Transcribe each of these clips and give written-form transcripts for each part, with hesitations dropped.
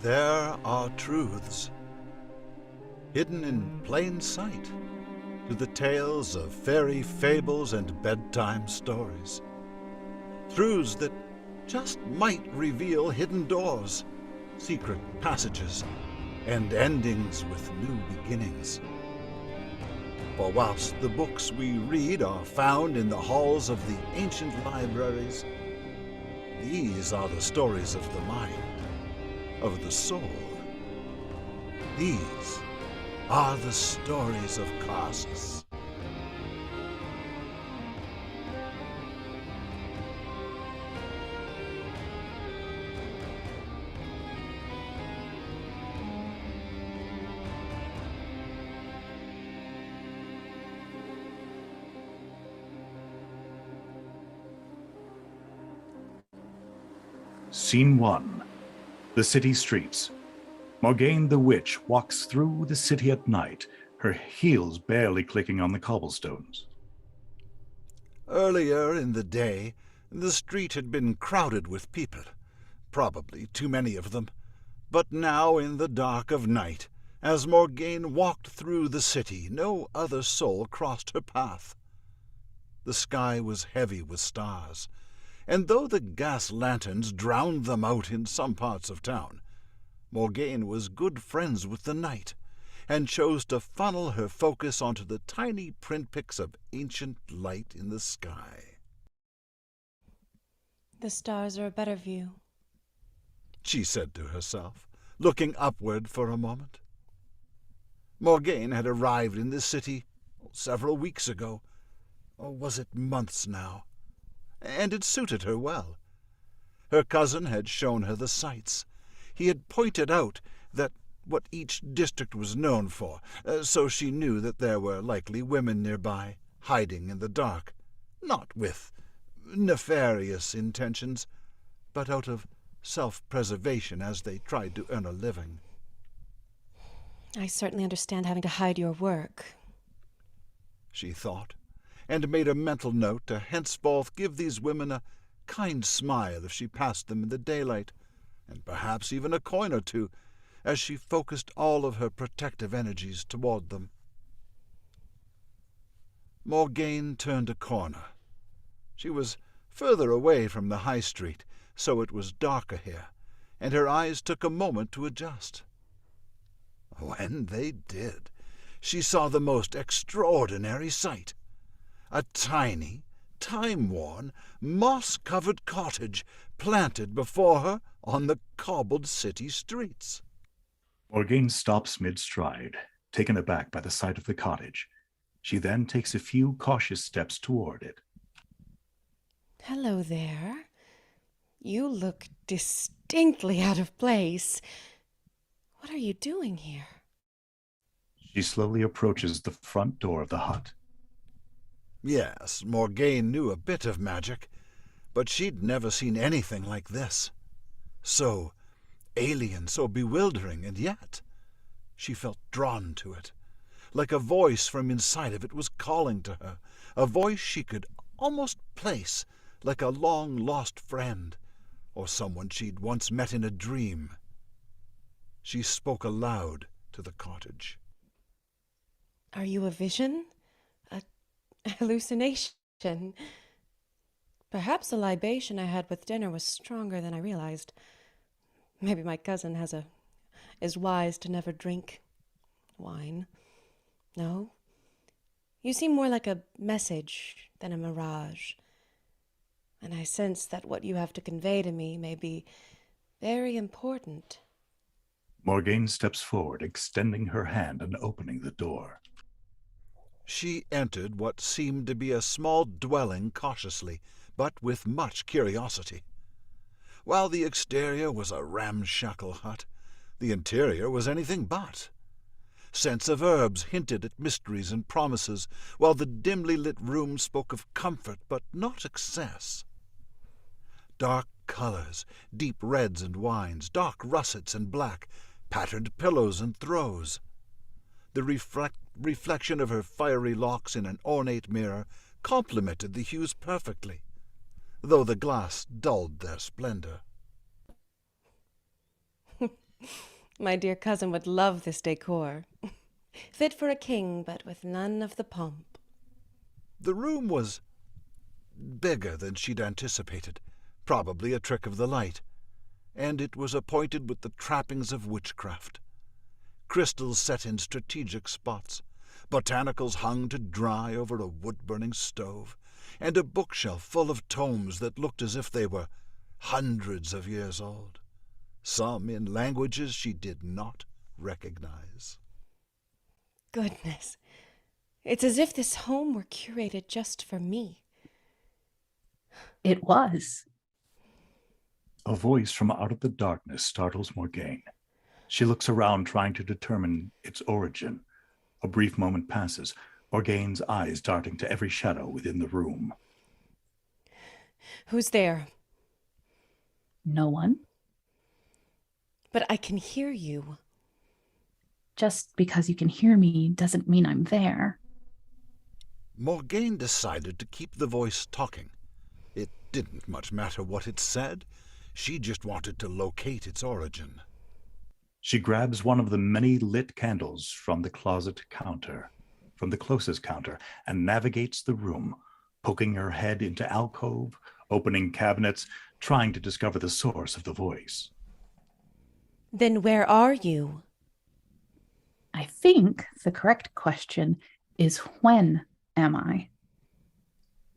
There are truths hidden in plain sight to the tales of fairy fables and bedtime stories. Truths that just might reveal hidden doors, secret passages, and endings with new beginnings. For whilst the books we read are found in the halls of the ancient libraries, these are the stories of the mind, of the soul. These are the stories of castes. Scene 1. The city streets. Morgaine the witch walks through the city at night, her heels barely clicking on the cobblestones. Earlier in the day, the street had been crowded with people, probably too many of them. But now in the dark of night, as Morgaine walked through the city, no other soul crossed her path. The sky was heavy with stars, and though the gas lanterns drowned them out in some parts of town, Morgaine was good friends with the night, and chose to funnel her focus onto the tiny printpicks of ancient light in the sky. The stars are a better view, she said to herself, looking upward for a moment. Morgaine had arrived in this city several weeks ago, or was it months now? And it suited her well. Her cousin had shown her the sights. He had pointed out that what each district was known for, so she knew that there were likely women nearby, hiding in the dark, not with nefarious intentions, but out of self-preservation as they tried to earn a living. I certainly understand having to hide your work, she thought, and made a mental note to henceforth give these women a kind smile if she passed them in the daylight, and perhaps even a coin or two, as she focused all of her protective energies toward them. Morgaine turned a corner. She was further away from the high street, so it was darker here, and her eyes took a moment to adjust. When they did, she saw the most extraordinary sight. A tiny, time-worn, moss-covered cottage planted before her on the cobbled city streets. Morgaine stops mid-stride, taken aback by the sight of the cottage. She then takes a few cautious steps toward it. Hello there. You look distinctly out of place. What are you doing here? She slowly approaches the front door of the hut. Yes, Morgaine knew a bit of magic, but she'd never seen anything like this. So alien, so bewildering, and yet she felt drawn to it, like a voice from inside of it was calling to her, a voice she could almost place, like a long-lost friend, or someone she'd once met in a dream. She spoke aloud to the cottage. Are you a vision? A hallucination? Perhaps the libation I had with dinner was stronger than I realized. Maybe my cousin is wise to never drink wine. No? You seem more like a message than a mirage. And I sense that what you have to convey to me may be very important. Morgaine steps forward, extending her hand and opening the door. She entered what seemed to be a small dwelling cautiously, but with much curiosity. While the exterior was a ramshackle hut, the interior was anything but. Scents of herbs hinted at mysteries and promises, while the dimly lit room spoke of comfort but not excess. Dark colors, deep reds and wines, dark russets and black, patterned pillows and throws. The reflection of her fiery locks in an ornate mirror complemented the hues perfectly, though the glass dulled their splendor. My dear cousin would love this decor. Fit for a king, but with none of the pomp. The room was bigger than she'd anticipated, probably a trick of the light, and it was appointed with the trappings of witchcraft. Crystals set in strategic spots, botanicals hung to dry over a wood-burning stove, and a bookshelf full of tomes that looked as if they were hundreds of years old, some in languages she did not recognize. Goodness. It's as if this home were curated just for me. It was. A voice from out of the darkness startles Morgaine. She looks around, trying to determine its origin. A brief moment passes, Morgaine's eyes darting to every shadow within the room. Who's there? No one. But I can hear you. Just because you can hear me doesn't mean I'm there. Morgaine decided to keep the voice talking. It didn't much matter what it said. She just wanted to locate its origin. She grabs one of the many lit candles from the closest counter, and navigates the room, poking her head into alcove, opening cabinets, trying to discover the source of the voice. Then where are you? I think the correct question is, when am I?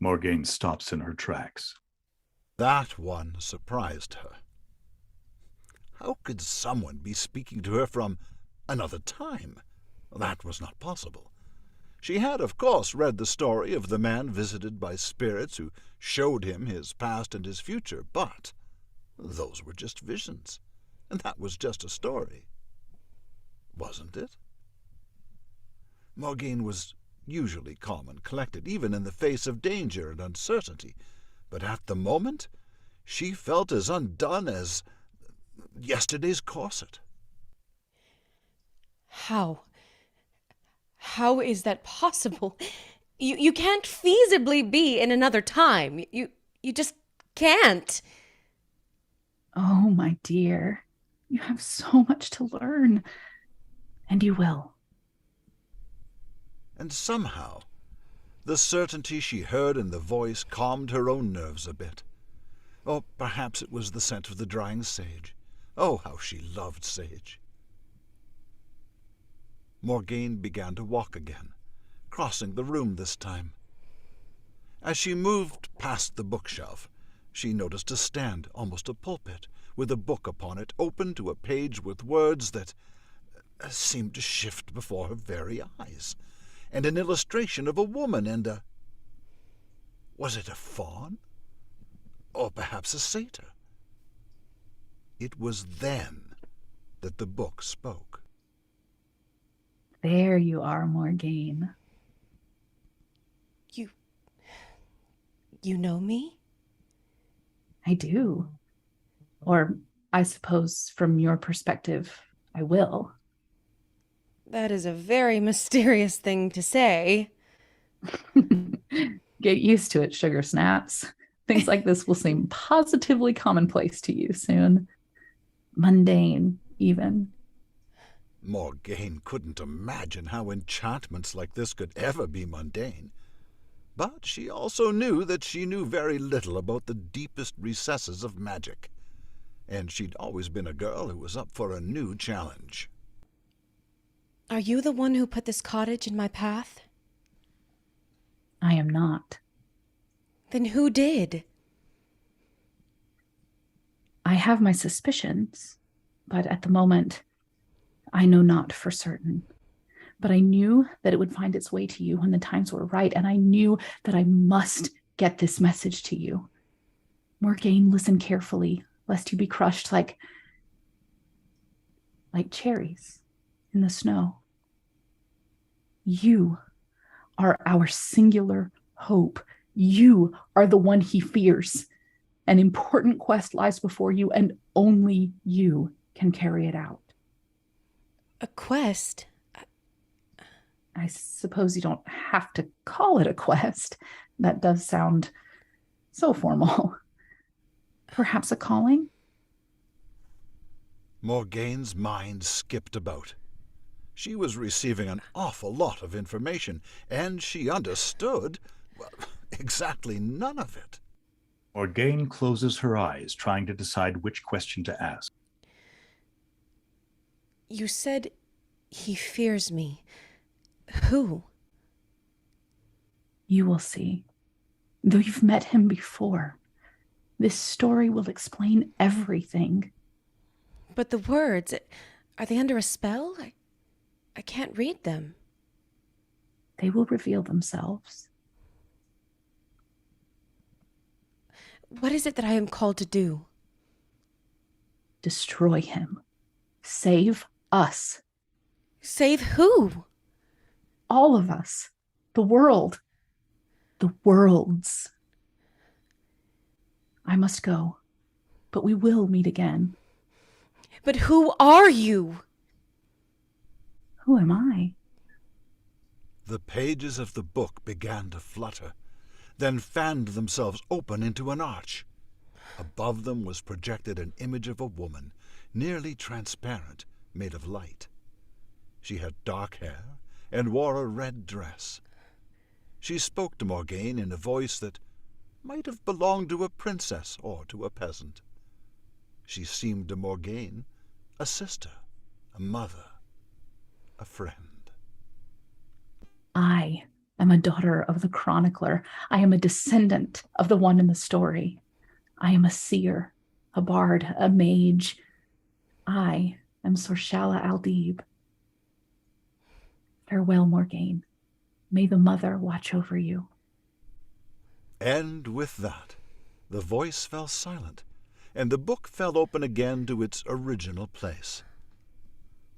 Morgaine stops in her tracks. That one surprised her. How could someone be speaking to her from another time? That was not possible. She had, of course, read the story of the man visited by spirits who showed him his past and his future, but those were just visions, and that was just a story. Wasn't it? Morgaine was usually calm and collected, even in the face of danger and uncertainty, but at the moment she felt as undone as yesterday's corset. How? How is that possible? You can't feasibly be in another time. You just can't. Oh, my dear, you have so much to learn, and you will. And somehow, the certainty she heard in the voice calmed her own nerves a bit. Or perhaps it was the scent of the drying sage. Oh, how she loved sage. Morgaine began to walk again, crossing the room this time. As she moved past the bookshelf, she noticed a stand, almost a pulpit, with a book upon it, open to a page with words that seemed to shift before her very eyes, and an illustration of a woman and a... Was it a faun? Or perhaps a satyr? It was then that the book spoke. There you are, Morgaine. You know me? I do. Or I suppose from your perspective, I will. That is a very mysterious thing to say. Get used to it, sugar snaps. Things like this will seem positively commonplace to you soon. Mundane, even. Morgaine couldn't imagine how enchantments like this could ever be mundane. But she also knew that she knew very little about the deepest recesses of magic, and she'd always been a girl who was up for a new challenge. Are you the one who put this cottage in my path? I am not. Then who did? I have my suspicions, but at the moment, I know not for certain. But I knew that it would find its way to you when the times were right, and I knew that I must get this message to you. Morgaine, listen carefully, lest you be crushed like cherries in the snow. You are our singular hope. You are the one he fears. An important quest lies before you, and only you can carry it out. A quest? I suppose you don't have to call it a quest. That does sound so formal. Perhaps a calling? Morgaine's mind skipped about. She was receiving an awful lot of information, and she understood, well, exactly none of it. Morgaine closes her eyes, trying to decide which question to ask. You said he fears me. Who? You will see. Though you've met him before, this story will explain everything. But the words, are they under a spell? I can't read them. They will reveal themselves. What is it that I am called to do? Destroy him. Save us. Save who? All of us. The world. The worlds. I must go, but we will meet again. But who are you? Who am I? The pages of the book began to flutter, then fanned themselves open into an arch. Above them was projected an image of a woman, nearly transparent, made of light. She had dark hair and wore a red dress. She spoke to Morgaine in a voice that might have belonged to a princess or to a peasant. She seemed to Morgaine a sister, a mother, a friend. I am a daughter of the chronicler. I am a descendant of the one in the story. I am a seer, a bard, a mage. I am Sorshala Aldib. Farewell, Morgaine. May the mother watch over you. And with that, the voice fell silent, and the book fell open again to its original place.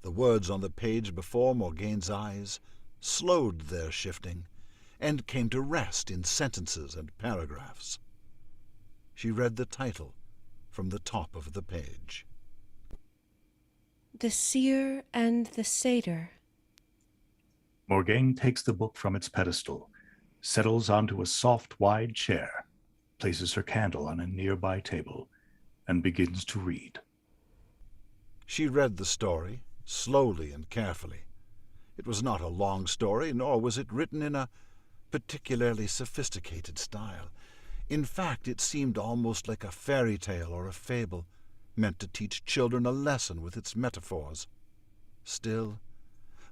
The words on the page before Morgaine's eyes slowed their shifting, and came to rest in sentences and paragraphs. She read the title from the top of the page. The Seer and the Satyr. Morgaine takes the book from its pedestal, settles onto a soft, wide chair, places her candle on a nearby table, and begins to read. She read the story, slowly and carefully. It was not a long story, nor was it written in a particularly sophisticated style. In fact, it seemed almost like a fairy tale or a fable, meant to teach children a lesson with its metaphors. Still,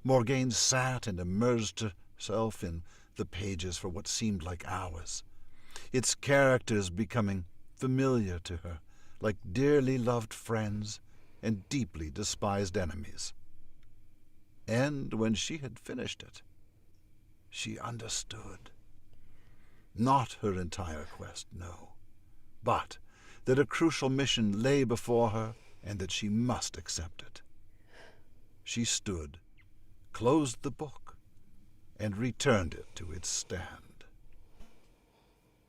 Morgaine sat and immersed herself in the pages for what seemed like hours, its characters becoming familiar to her, like dearly loved friends and deeply despised enemies. And when she had finished it, she understood. Not her entire quest, no, but that a crucial mission lay before her and that she must accept it. She stood, closed the book, and returned it to its stand.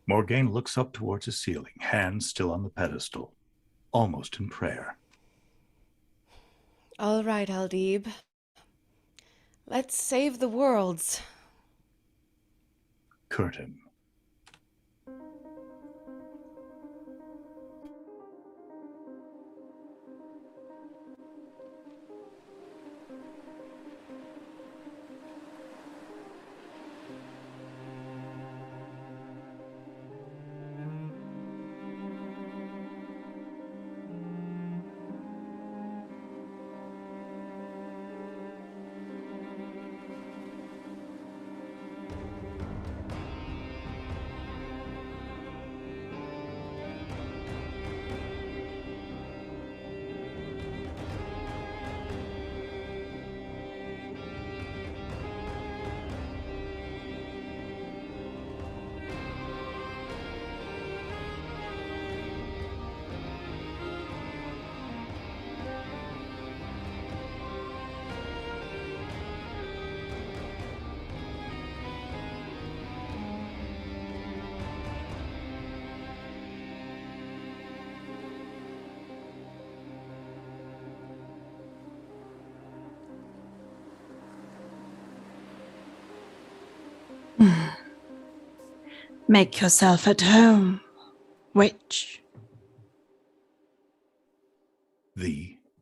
Morgaine looks up towards the ceiling, hands still on the pedestal, almost in prayer. All right, Aldib. Let's save the worlds. Curtain. Make yourself at home, witch. The